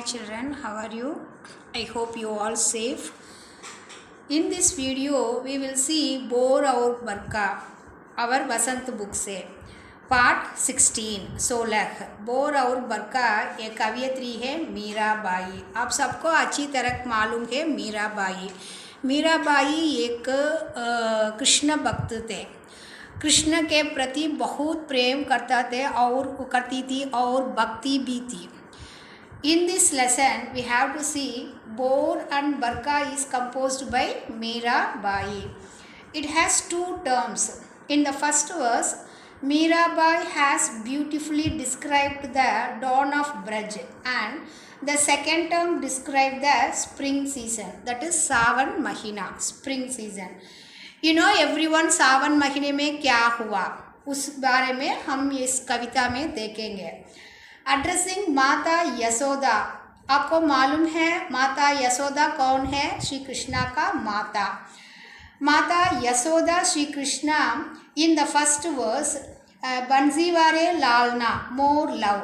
children, how are you? I hope you all safe. In this video we will see Bore Our Barka, our Vasant book से part 16 16 bore और बरका एक कवियत्री है मीराबाई। आप सबको अच्छी तरह मालूम है मीराबाई। मीराबाई एक कृष्ण भक्त थे। कृष्ण के प्रति बहुत प्रेम करती थी और भक्ति भी थी। In this lesson, we have to see Bore and Barka is composed by Mirabai. It has two terms. In the first verse, Mirabai has beautifully described the dawn of Braj, and the second term described the spring season, that is Savan Mahina, spring season. You know everyone सावन महीने में क्या हुआ, उस बारे में हम इस कविता में देखेंगे। एड्रेसिंग माता यशोदा। आपको मालूम है माता यशोदा कौन है? श्री कृष्णा का माता। माता Yashoda Shri Krishna in the first verse बंसीवारे लालना मोर love,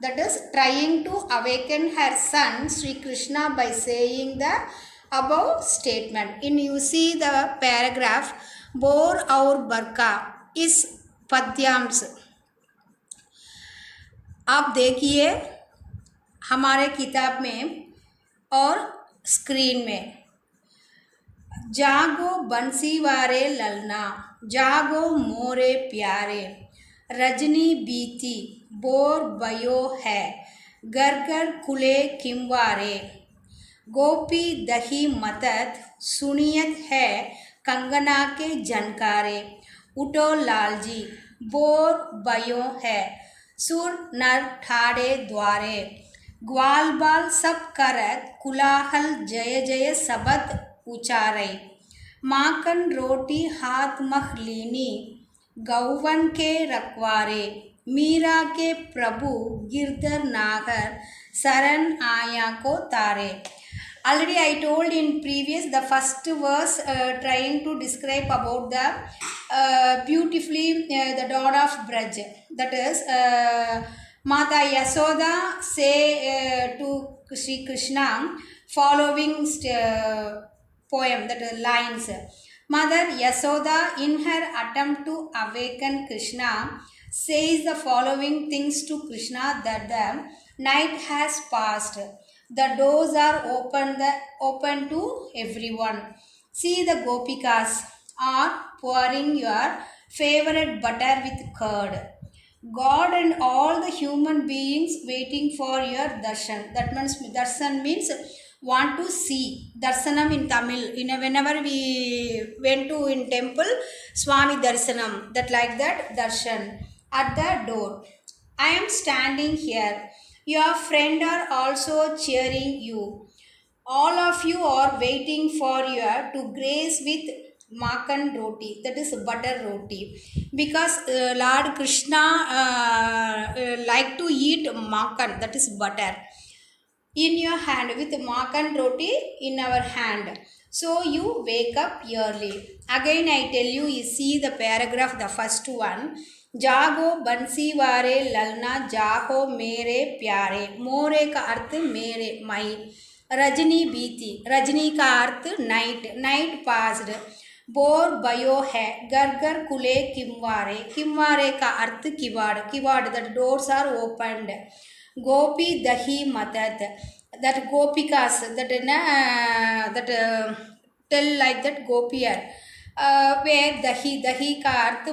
that is trying to awaken her son Sri Krishna by saying the above statement. In you see the paragraph Bore Our Barka is पद्यांश। आप देखिए हमारे किताब में और स्क्रीन में, जागो बंसीवारे ललना, जागो मोरे प्यारे, रजनी बीती बोर बयो है, घर घर खुले किंवारे, गोपी दही मतत सुनियत है कंगना के जनकारे, उठो लालजी बोर बयो है, सुर नर ठाड़े द्वारे, ग्वाल बाल सब करत कुलाहल जय जय सबत उचारे, माखन रोटी हाथ मख लीनी गौवन के रखवारे, मीरा के प्रभु गिरधर नागर शरण आया को तारे। Already I told in previous the first verse trying to describe about the beautifully the dawn of Braj, that is Mata Yasoda say to Sri Krishna following poem, that is lines. Mother Yasoda in her attempt to awaken Krishna says the following things to Krishna, that the night has passed, the doors are open to everyone. See, the gopikas are pouring your favorite butter with curd. God and all the human beings waiting for your darshan. That means darshan means want to see. Darsanam in Tamil. Whenever we went to in temple, Swami Darsanam. That like that darshan at the door. I am standing here. Your friend are also cheering you. All of you are waiting for you to grace with makan roti, that is butter roti, because Lord Krishna like to eat makan, that is butter, in your hand, with makan roti in our hand. So you wake up early. Again I tell you see the paragraph, the first one. जागो बंसीवारे ललना जाहो मेरे प्यारे, मोरे का अर्थ मेरे मई, रजनी बीती, रजनी का अर्थ night, night passed, bore बयो है, घर घर खुले किंवारे, किंवारे का अर्थ किवाड़, किवाड़ दैट डोर्स आर ओपन्ड, गोपी दही मतत, that gopikas that tell like that gopiar, where dahi का अर्थ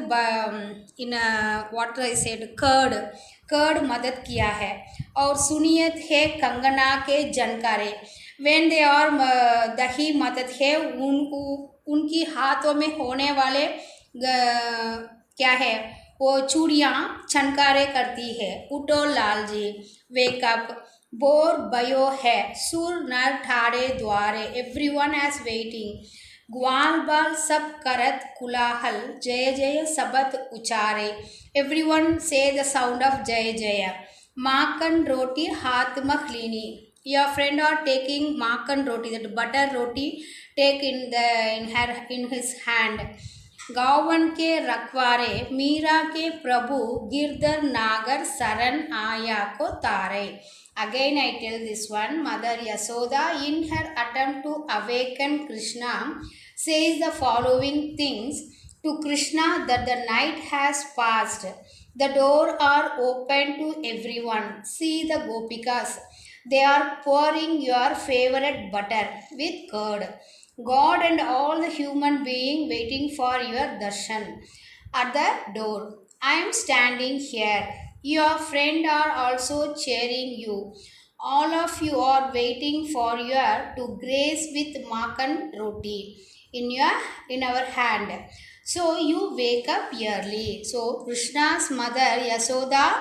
in what I said curd मदद किया है, और सुनियत है कंगना के जनकारे, when they are दही मदद है उनकी हाथों में होने वाले क्या है वो चूड़ियाँ छनकारे करती है। उठो लालजी वेकअप, बोर बयो है, सुर नर ठाड़े द्वारे, एवरीवन एज वेटिंग, ग्वाल बाल सब करत कुलाहल जय जय सबत उचारे, एवरीवन से द साउंड ऑफ जय जय, माखन रोटी हाथ मख लीनी, your friend are taking makan roti, that butter roti take in his hand, गावन के रखवारे, मीरा के प्रभु गिरधर नागर शरण आया को तारे, Again I tell this one, Mother Yasoda in her attempt to awaken Krishna says the following things to Krishna that the night has passed. The door are open to everyone. See the gopikas. They are pouring your favorite butter with curd. God and all the human being waiting for your darshan at the door. I am standing here. Your friend are also cheering you. All of you are waiting for your to grace with makan roti in our hand. So you wake up early. So Krishna's mother Yasoda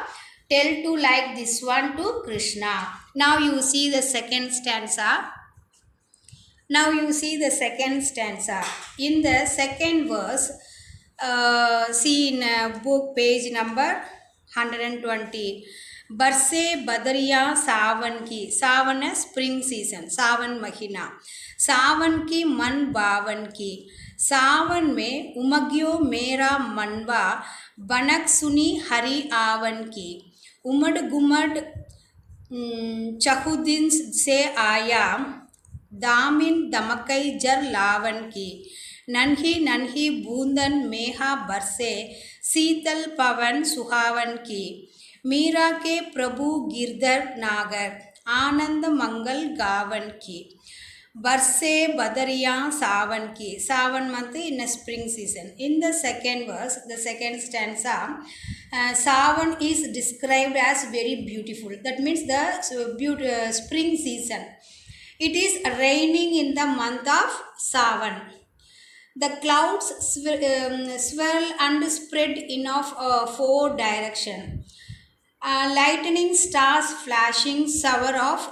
tell to like this one to Krishna. Now you see the second stanza. Now you see the second stanza. In the second verse, see in book page number 120. बरसे बदरिया सावन की, सावन है spring season, सावन महीना, सावन की मन बावन की, सावन में उमग्यो मेरा मनवा, बनक सुनी हरि आवन की, उमड़ गुमड़ चहुदिन से आया, दामिन दमकई जर लावन की, नन्ही नन्ही बूंदन मेहा बरसे, शीतल पवन सुहावन की, मीरा के प्रभु गिरधर नागर, आनंद मंगल गावन की, बरसे बदरिया सावन की, सावन month in a spring season. In the second verse, the second stanza, savan is described as very beautiful. That means the spring season. It is raining in the month of Savan. The clouds swirl and spread in of four directions. Lightning stars flashing shower of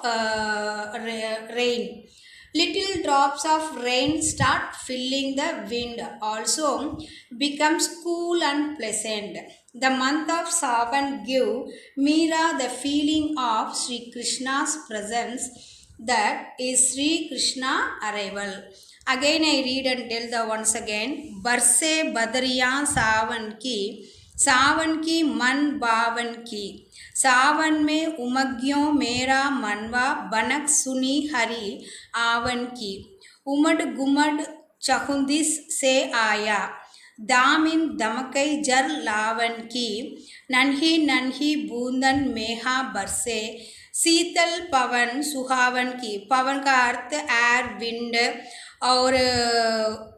rain. Little drops of rain start filling the wind. Also becomes cool and pleasant. The month of Savan give Meera the feeling of Sri Krishna's presence. That is Sri Krishna arrival. Again I read and tell the once again. Barse badariya सावन की मन बावन की, सावन में उमग्यों मेरा मनवा, बनक सुनी हरि आवन की, उमड़ गुमड़ चहुदिस से आया, दामिन दमकई जर लावन की, नन्ही नन्ही बूंदन मेहा बरसे, शीतल पवन सुहावन की. पवन का अर्थ एयर, विंड, और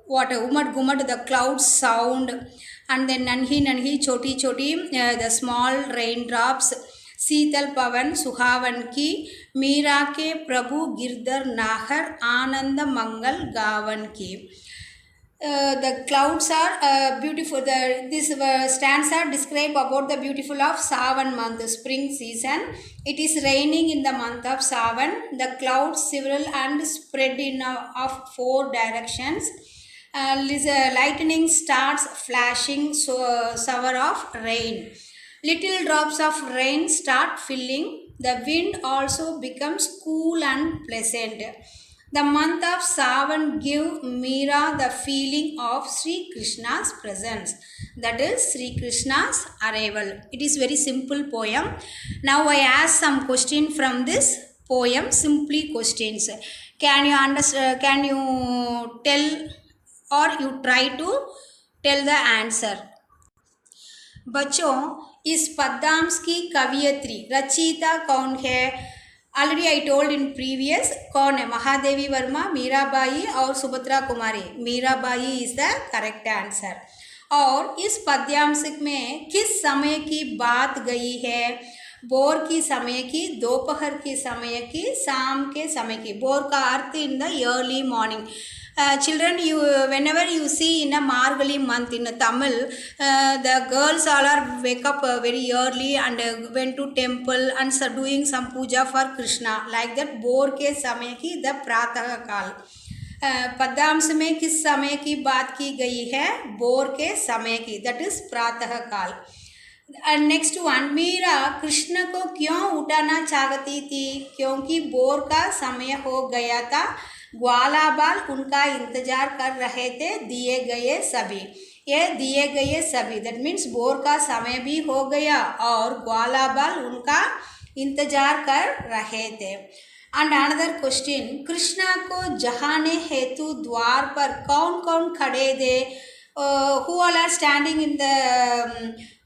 वाटर, उमड़ गुमड़ the cloud sound, and then nanhi nanhi choti choti the small raindrops, शीतल पवन सुहावन की, मीरा के प्रभु गिरधर नाहर, आनंद मंगल गावन की. The clouds are beautiful. This stanza describe about the beautiful of Savan month, the spring season. It is raining in the month of Savan. The clouds swirl and spread in of four directions. Lightning starts flashing, shower of rain. Little drops of rain start filling. The wind also becomes cool and pleasant. The month of Savan give Meera the feeling of Sri Krishna's presence. That is Sri Krishna's arrival. It is very simple poem. Now I ask some question from this poem. Simply questions. Can you understand? Can you tell or you try to tell the answer? बच्चों, इस पद्यांश की कवियत्री रचयिता कौन है? Already I told in previous कौन है. महादेवी वर्मा, मीराबाई और Subhadra Kumari. Mirabai is the correct answer. और इस पद्यांश में किस समय की बात गई है? बोर की समय की, दोपहर के समय की, शाम के समय की. बोर का अर्थ in the early morning. Children, whenever you see in a Margali month in Tamil, the girls all are wake up very early and went to temple and doing some puja for Krishna. Like that, bore के समय की the प्रातः काल. पद्यांश में किस समय की बात की गई है? बोर के समय की. That is प्रातः काल. And next one, Meera Krishna को क्यों उठाना चाहती थी? क्योंकि बोर का समय हो गया था. ग्वाला बाल उनका इंतजार कर रहे थे. दिए गए सभी. ये दिए गए सभी दैट मीन्स बोर का समय भी हो गया और ग्वाला बाल उनका इंतजार कर रहे थे। एंड अनदर क्वेश्चन, कृष्णा को जहाने हेतु द्वार पर कौन कौन खड़े थे? Who all are standing in the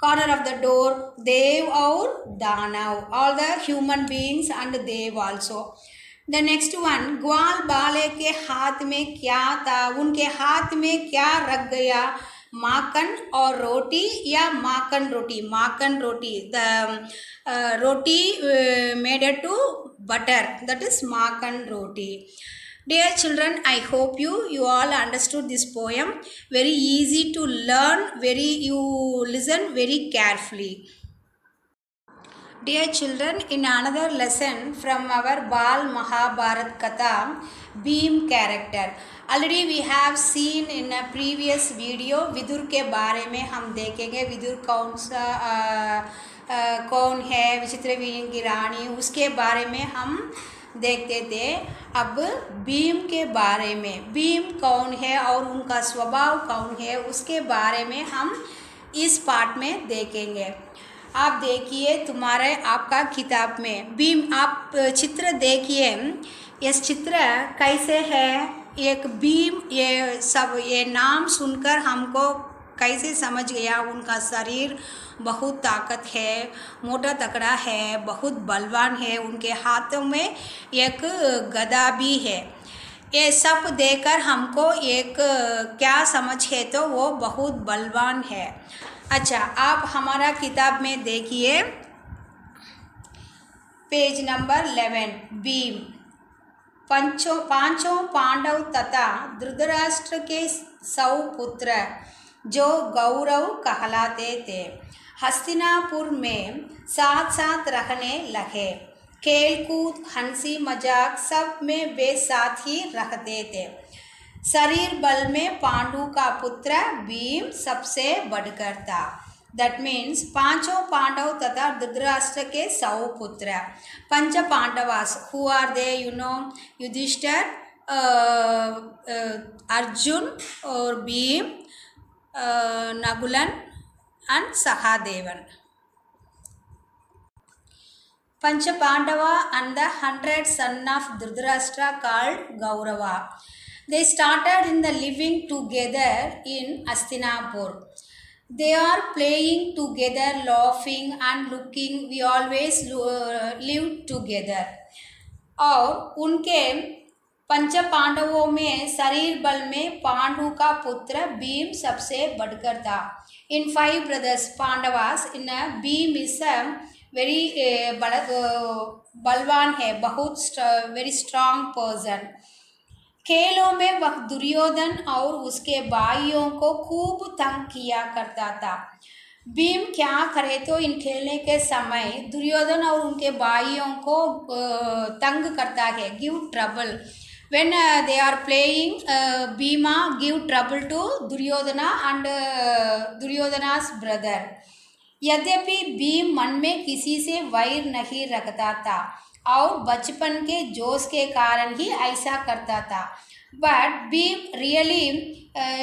corner of the door? Dev और दानव, all the human beings and Dev also. The next one, ग्वाल बाले के हाथ में क्या था? उनके हाथ में क्या रख गया? माखन और रोटी या माखन रोटी? माखन रोटी, the roti made to butter, that is Makhan roti. Dear children, I hope you all understood this poem. Very easy to learn, you listen very carefully. Dear children, in another lesson from our Bal Mahabharat Katha, Bhim character. Already we have seen in a previous video, Vidur के बारे में हम देखेंगे. विदुर कौन है, विचित्र वीर की रानी, उसके बारे में हम देखते थे. अब भीम के बारे में, भीम कौन है और उनका स्वभाव कौन है, उसके बारे में हम इस पार्ट में देखेंगे. आप देखिए तुम्हारे आपका किताब में भीम, आप चित्र देखिए. ये चित्र कैसे है? एक भीम, ये नाम सुनकर हमको कैसे समझ गया? उनका शरीर बहुत ताकत है, मोटा तकड़ा है, बहुत बलवान है, उनके हाथों में एक गदा भी है. ये सब देखकर हमको एक क्या समझ है? तो वो बहुत बलवान है. अच्छा, आप हमारा किताब में देखिए पेज नंबर 11. भीम पांचों पांडव तथा धृतराष्ट्र के 100 पुत्र जो गौरव कहलाते थे, हस्तिनापुर में साथ साथ रहने लगे. खेल कूद हंसी मजाक सब में वे साथ ही रहते थे. शरीर बल में पांडु का पुत्र भीम सबसे बढ़कर था. दैट मीन्स पांचों पांडव तथा धृतराष्ट्र के 100 पुत्र. पंच Pandavas, who are they? You know, Yudhishthira, Arjun और Bhim, नकुलन and Sahadevan. Pancha Pandava and the 100 son of Dhritarashtra called Gaurava. They started in the living together in Hastinapur. They are playing together, laughing and looking. We always live together. और उनके पंच पांडवों में शरीर बल में पांडु का पुत्र भीम सबसे बढ़कर था. In 5 brothers Pandavas, in Bhim is a very बलवान है, बहुत very strong person. खेलों में वह दुर्योधन और उसके भाइयों को खूब तंग किया करता था. भीम क्या करे तो इन खेलने के समय दुर्योधन और उनके भाइयों को तंग करता है, give trouble. When they are playing, Bhima give trouble to Duryodhana and Duryodhana's brother. यद्यपि भीम मन में किसी से वैर नहीं रखता था और बचपन के जोश के कारण ही ऐसा करता था. But Bhim really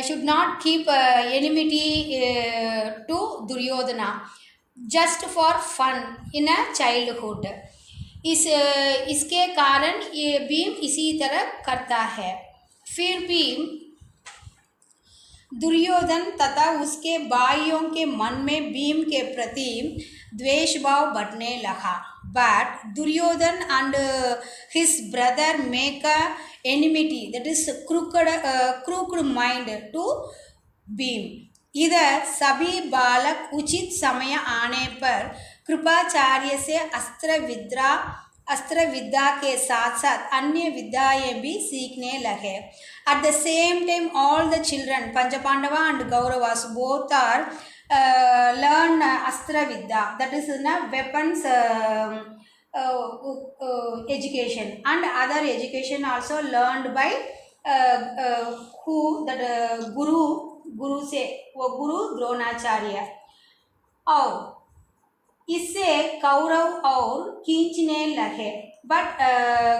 should not keep enmity to Duryodhana just for fun in a childhood. इसके कारण ये भीम इसी तरह करता है. फिर भी दुर्योधन तथा उसके भाइयों के मन में भीम के प्रति द्वेष भाव बढ़ने लगा. But Duryodhan and his brother make a enmity, that is crooked mind to Bhim. इधर सभी बालक उचित समय आने पर कृपाचार्य से अस्त्र विद्या के साथ साथ अन्य विद्याएं भी सीखने लगे. At the same time, all the children, Panchapandava and Kauravas, both are learn Astra Vidya, that is weapons education, and other education also learned by गुरु से, वो गुरु द्रोणाचार्य. और इससे कौरव और खींचने लगे. बट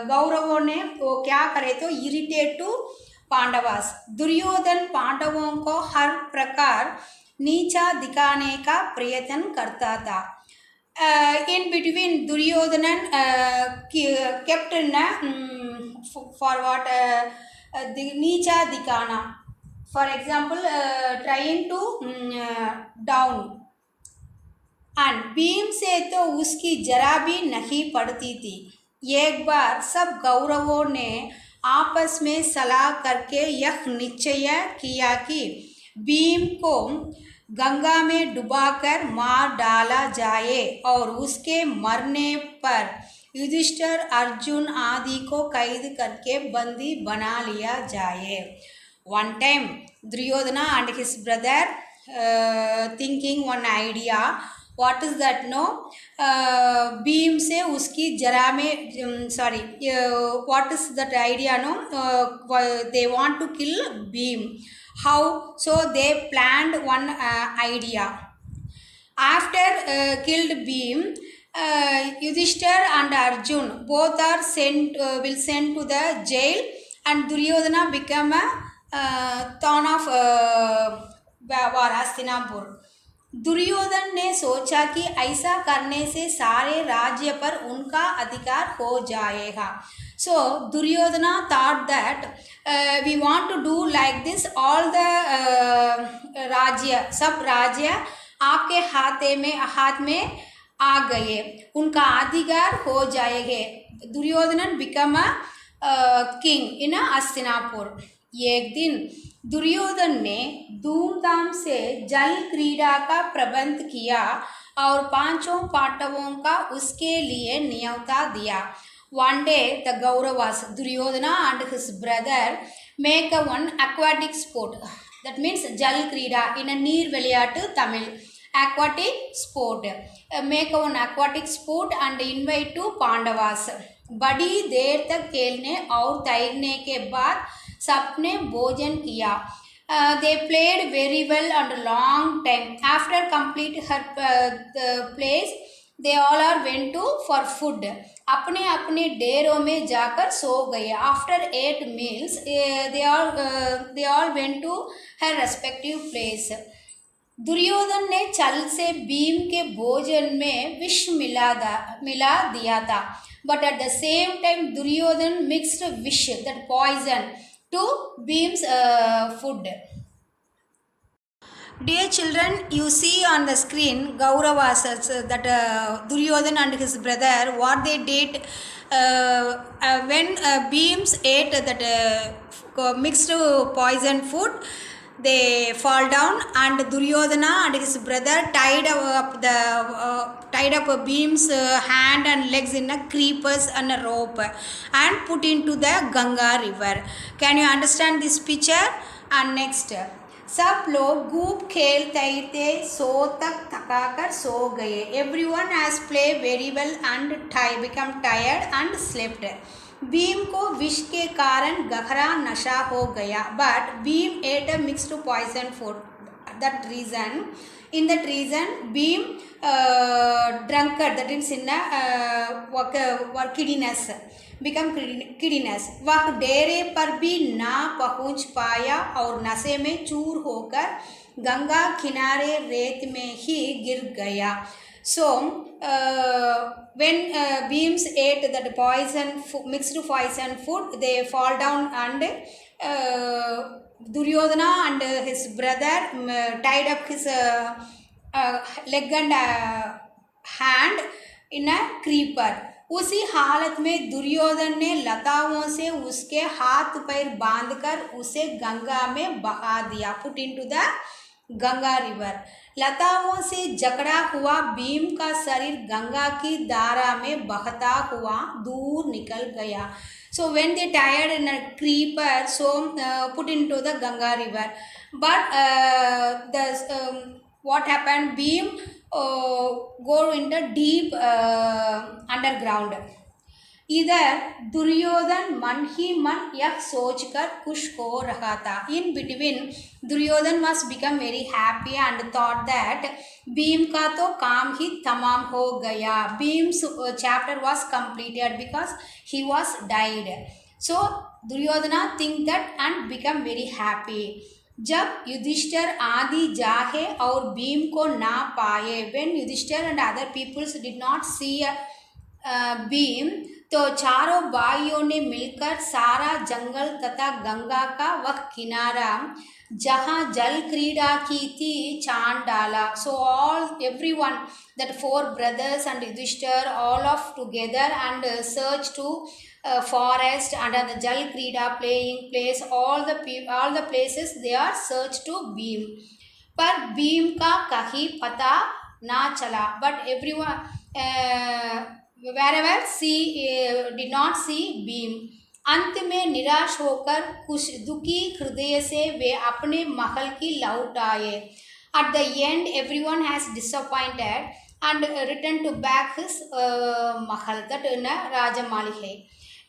गौरवों ने वो क्या करे तो इरिटेट टू पांडवास. दुर्योधन पांडवों को हर प्रकार नीचा दिखाने का प्रयत्न करता था. In between, Duryodanan kept in a for what the Nicha Dikana. For example, trying to down. And Bhim से तो उसकी जरा भी नहीं पड़ती थी। एक बार सब गौरवों ने आपस में सलाह करके यह निश्चय किया कि भीम को गंगा में डुबाकर मार डाला जाए और उसके मरने पर युधिष्ठिर अर्जुन आदि को कैद करके बंदी बना लिया जाए। One time Duryodhana and his brother thinking one idea. what is that no beam से उसकी जरा में sorry what is that idea no they want to kill beam. How? So they planned one idea. After killed beam, Yudhishthir and Arjun both are sent will sent to the jail and Duryodhana become a thorn of Hastinapur. Duryodhan ने सोचा कि ऐसा करने से सारे राज्य पर उनका अधिकार हो जाएगा। So Duryodhana thought that we want to do like this all the rajya सब राज्य आपके हाथ में आ गए, उनका अधिकार हो जाएंगे। Duryodhan become a king in Hastinapur. एक दिन दुर्योधन ने धूमधाम से जल क्रीड़ा का प्रबंध किया और पांचों पांडवों का उसके लिए न्योता दिया। One day the Kauravas, Duryodhana and his brother make a one aquatic sport. That means jal krida in a neer veliyattu Tamil. Aquatic sport. Make a one aquatic sport and invite to Pandavas. बड़ी देर तक खेलने और तैरने के बाद सबने भोजन किया। They played very well and long time. After complete her place, they all are went to for food. अपने अपने डेरों में जाकर सो गए। After 8 meals, they all went to her respective place. Duryodhan ने छल से भीम के भोजन में विष मिला दिया था, but at the same time Duryodhan mixed vish, that poison, to Bhim's food. Dear children, you see on the screen Kauravas, that Duryodhan and his brother, what they did when Bhims ate that mixed poison food. They fall down and Duryodhana and his brother tied up Bhim's hand and legs in a creepers and a rope and put into the Ganga river. Can you understand this picture? And next, सब लोग खूब खेल तैरते सो तक थकाकर सो गए। Everyone has played very well and become tired and slept. Bhim को विष के कारण गहरा नशा हो गया, but Bhim ate a mixed poison food. In that reason, Bhim drunkard, that is in a giddiness, become giddiness. वह डेरे पर भी ना पहुंच पाया और नशे में चूर होकर गंगा किनारे रेत में ही गिर गया। So when Bhims ate that mixed poison food, they fall down and Duryodhana and his brother tied up his leg and hand in a creeper. उसी हालत में दुर्योधन ने लताओं से उसके हाथ पैर बांधकर उसे गंगा में बहा दिया, put into the Ganga river. लताओं से जकड़ा हुआ भीम का शरीर गंगा की धारा में बहता हुआ दूर निकल गया। So when they tied in a creeper, so put into the Ganga river. But what happened? Bhim go into deep underground. इधर दुर्योधन मन ही मन यह सोचकर खुश हो रहा था। In between Duryodhan must become very happy and thought that Bhim का तो काम ही तमाम हो गया। Bhim's chapter was completed because he was died. So Duryodhana think that and become very happy. जब युधिष्ठिर आदि जाहे और भीम को ना पाए, when Yudhishthir and other peoples did not see Bhim, तो चारों भाइयों ने मिलकर सारा जंगल तथा गंगा का वह किनारा जहाँ जल क्रीड़ा की थी छान डाला. So all everyone, that four brothers and Yudhishthir, all of together and search to forest under the jal krida playing place, all the places they are search to beam, पर भीम का कहीं पता ना चला. But everyone wherever did not see Bhim. अंत में निराश होकर कुछ दुखी हृदय से वे अपने महल की लौट आए. At the end, everyone has disappointed and returned to back his Mahal, that in राजमालिके.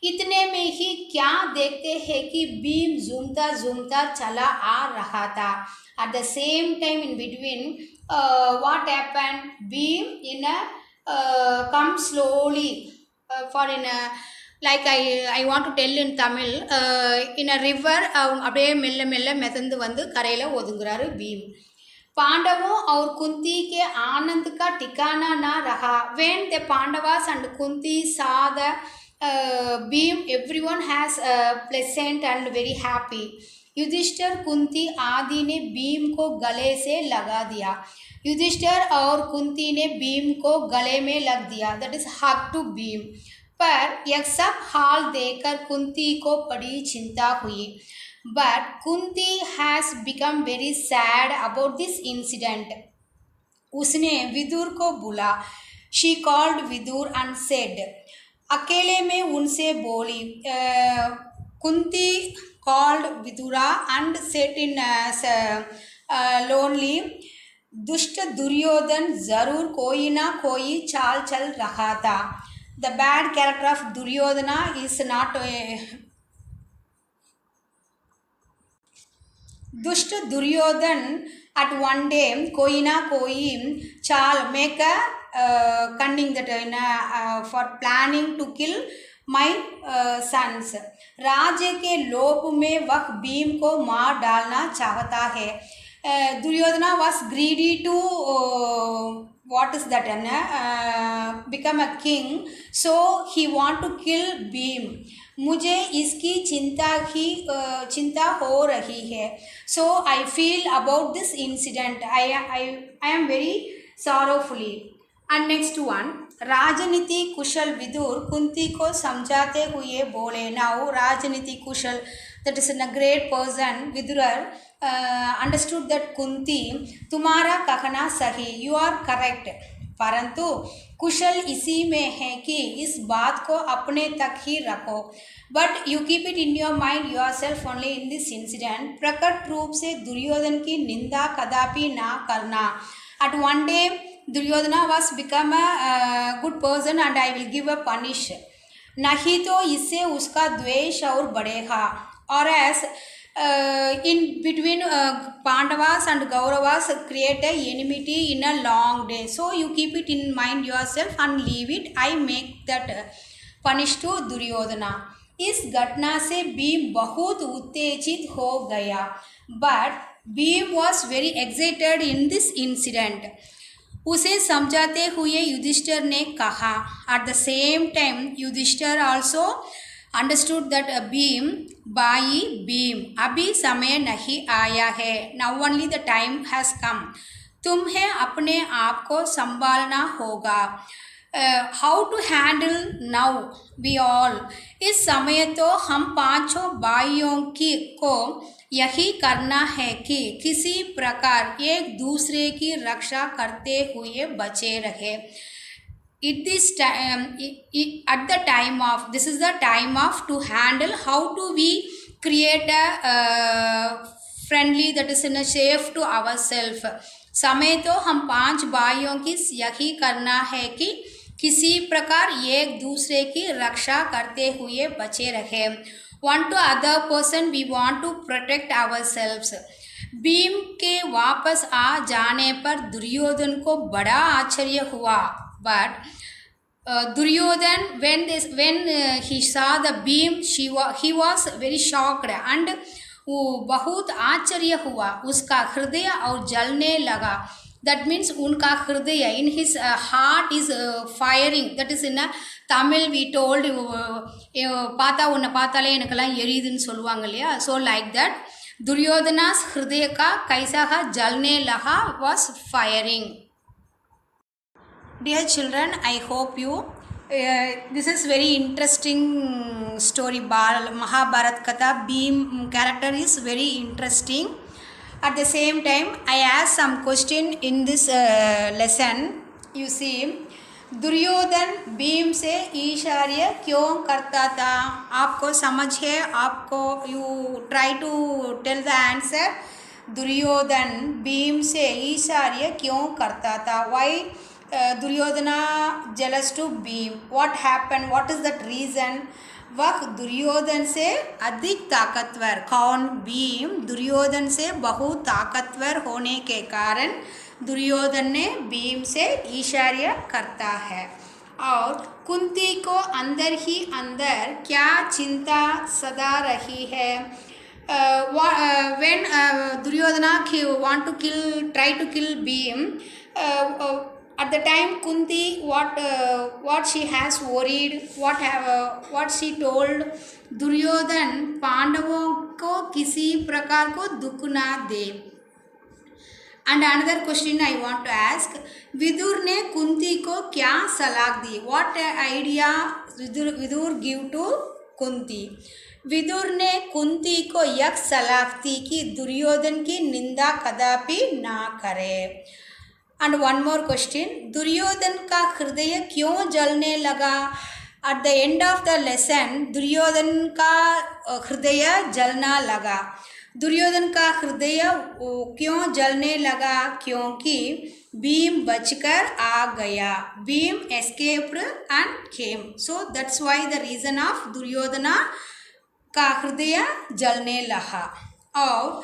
इतने में ही क्या देखते हैं कि भीम झूमता झूमता चला आ रहा था. At the same time, in between, what happened? Bhim come slowly for in a, like I want to tell in Tamil, in a river அப்படியே மெல்ல மெல்ல மிதந்து வந்து கரையில் ஒதுங்குறாரு பீம். पांडवों और कुंती के आनंद का ठिकाना ना रहा. When the Pandavas and Kunti saw the Bhim, everyone has pleasant and very happy. Yudhishthir Kunti आदि ने भीम को गले से लगा दिया. युधिष्ठिर और कुंती ने भीम को गले में लग दिया, that is hug to Bhim. पर यह सब हाल देखकर कुंती को बड़ी चिंता हुई. But Kunti has become very sad about this incident. उसने विदुर को बुला. She called Vidur and said, अकेले में उनसे बोली. Kunti called Vidura and said in lonely, दुष्ट दुर्योधन जरूर कोई ना कोई चाल चल रहा था. The bad character of Duryodhana is not दुष्ट दुर्योधन at one day कोई ना कोई चाल make a cunning that for planning to kill my sons. राज्य के लोभ में वह भीम को मार डालना चाहता है. Duryodhana was greedy to what is that become a king, so he want to kill Bhim. मुझे इसकी चिंता हो रही है. So I feel about this incident. I am very sorrowfully. And next one, राजनीति कुशल विदुर कुंती को समझाते हुए बोले. Now राजनीति कुशल, that is a great person, Vidurar understood that Kunti, तुम्हारा कहना सही, you are correct, परंतु कुशल इसी में है कि इस बात को अपने तक ही रखो. But you keep it in your mind yourself only in this incident. प्रकट रूप से दुर्योधन की निंदा कदापि ना करना. At one day Duryodhana was become a good person and I will give a punish. नहीं तो इससे उसका द्वेष और बढ़ेगा. और as in between Pandavas and Kauravas create a enmity in a long day. So you keep it in mind yourself and leave it. I make that punish to Duryodhana. इस घटना से भीम बहुत उत्तेजित हो गया. But Bhim was very excited in this incident. उसे समझाते हुए युधिष्ठिर ने कहा. At the same time Yudhishthir also understood that Bhim, भाई भीम, अभी समय नहीं आया है. Now only the time has come. तुम्हें अपने आप को संभालना होगा. How to handle now we all. इस समय तो हम पांचों भाइयों को यही करना है कि किसी प्रकार एक दूसरे की रक्षा करते हुए बचे रहे. At the time of, this is the time of to handle how to we create a friendly, that is in a safe to ourselves. समय तो हम पांच भाइयों की यही करना है कि किसी प्रकार एक दूसरे की रक्षा करते हुए बचे रहे. One to other person we want to protect ourselves. Bhim के वापस आ जाने पर दुर्योधन को बड़ा आश्चर्य हुआ. But Duryodhan, when he saw the Bhim, he was very shocked and वो बहुत आश्चर्य हुआ, उसका हृदय और जलने लगा. That means उनका हृदय, in his heart is firing. That is in Tamil we told பார்த்தா உன்னை பார்த்தாலே எனக்கெல்லாம் எரியுதுன்னு சொல்லுவாங்க இல்லையா. ஸோ லைக் தட் दुर्योधना's हृदय का कैसा जलने लगा was firing. Dear children, I hope you this is very interesting story. Mahabharat Katha, Bhim character is very interesting. At the same time, I ask some question in this lesson. You see, Duryodhan Bhim से ईर्ष्या क्यों करता था? आपको समझ है? आपको you try to tell the answer. Duryodhan Bhim से ईर्ष्या क्यों करता था? Why Duryodhana jealous to Bhim? what happened? what is that reason? वह दुर्योधन से अधिक ताकतवर. कौन? भीम दुर्योधन से बहुत ताकतवर होने के कारण दुर्योधन ने भीम से ईर्ष्या करता है. और कुंती को अंदर ही अंदर क्या चिंता सदा रही है? when Duryodhana want to try to kill Bhim, at the time Kunti what she has worried, what she told Duryodhan, पांडवों को किसी प्रकार को दुख ना दे. And another question I want to ask, Vidur ने कुंती को क्या सलाह दी? What idea Vidur give to Kunti? Vidur ने कुंती को यह सलाह दी कि दुर्योधन की निंदा कदापि ना करे. And one more question, Duryodhan का हृदय क्यों जलने लगा? At the end of the lesson, Duryodhan का हृदय जलना लगा. दुर्योधन का हृदय क्यों जलने लगा? क्योंकि भीम बचकर आ गया. Bhim escaped and came. So that's why the reason of Duryodhana का हृदय जलने लगा. और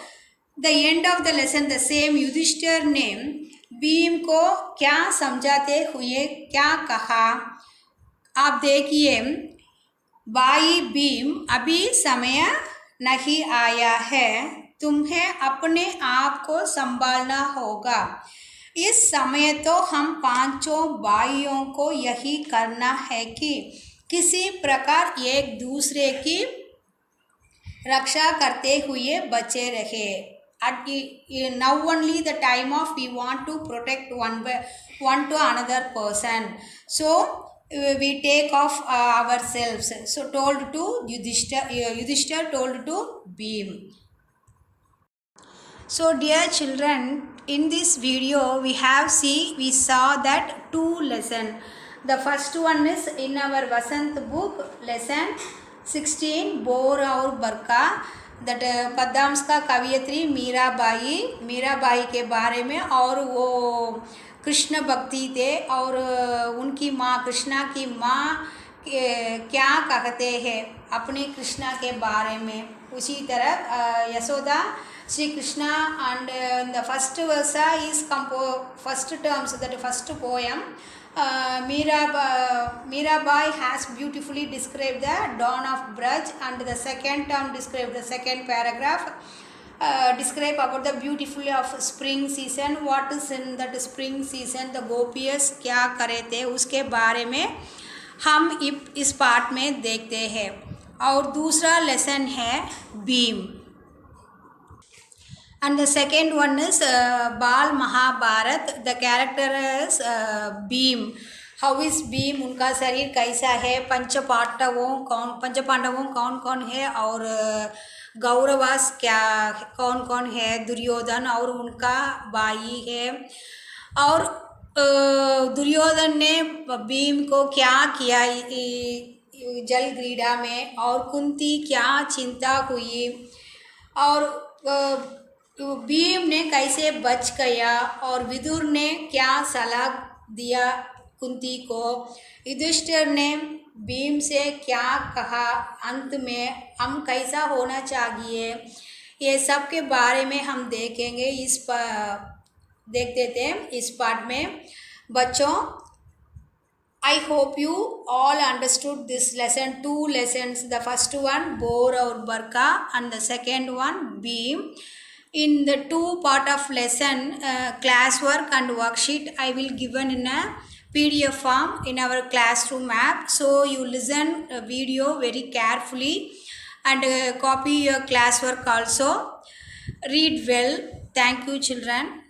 the end of the lesson, the same Yudhishthir ने भीम को क्या समझाते हुए क्या कहा? आप देखिए, भाई भीम अभी समय नहीं आया है, तुम्हें अपने आप को संभालना होगा. इस समय तो हम पांचों भाइयों को यही करना है कि किसी प्रकार एक दूसरे की रक्षा करते हुए बचे रहे. Now only the time of we want to protect one to another person. So we take off ourselves. So told to Yudhishthira told to Bhim. So dear children, in this video we saw that two lessons. The first one is in our Vasant book, lesson 16, Bor aur Barka. That पद्मांश का कवियत्री मीराबाई के बारे में, और वो कृष्ण भक्ति थे और उनकी माँ कृष्णा की माँ क्या कहते हैं अपने कृष्णा के बारे में. उसी तरह Yashoda Shri Krishna. and the first verse is first terms, that first poem, Mirabai has beautifully described the dawn of Braj, and the second term described, the second paragraph describe about the beautiful of spring season. What is in that spring season, the gopiyas क्या करे थे उसके बारे में हम इस part में देखते हैं. और दूसरा लेसन है Bhim. And the second one is Bal Mahabharat. The character is Bhim. How is Bhim? उनका शरीर कैसा है? पंचपांडवों कौन कौन है? और गौरवास क्या कौन कौन है? दुर्योधन और उनका भाई है. और दुर्योधन ने भीम को क्या किया जल क्रीड़ा में, और कुंती क्या चिंता हुई, और भीम ने कैसे बच गया, और विदुर ने क्या सलाह दिया कुंती को, युधिष्ठिर ने भीम से क्या कहा, अंत में हम कैसा होना चाहिए, ये सब के बारे में हम देखेंगे. देख देते हैं इस पार्ट में. बच्चों, I hope you all understood this lesson, two lessons. The first one, bore or burqa, and the second one, beam. In the two part of lesson, classwork and worksheet, I will given in a PDF form in our classroom app. So you listen a video very carefully and copy your classwork also. Read well. Thank you, children.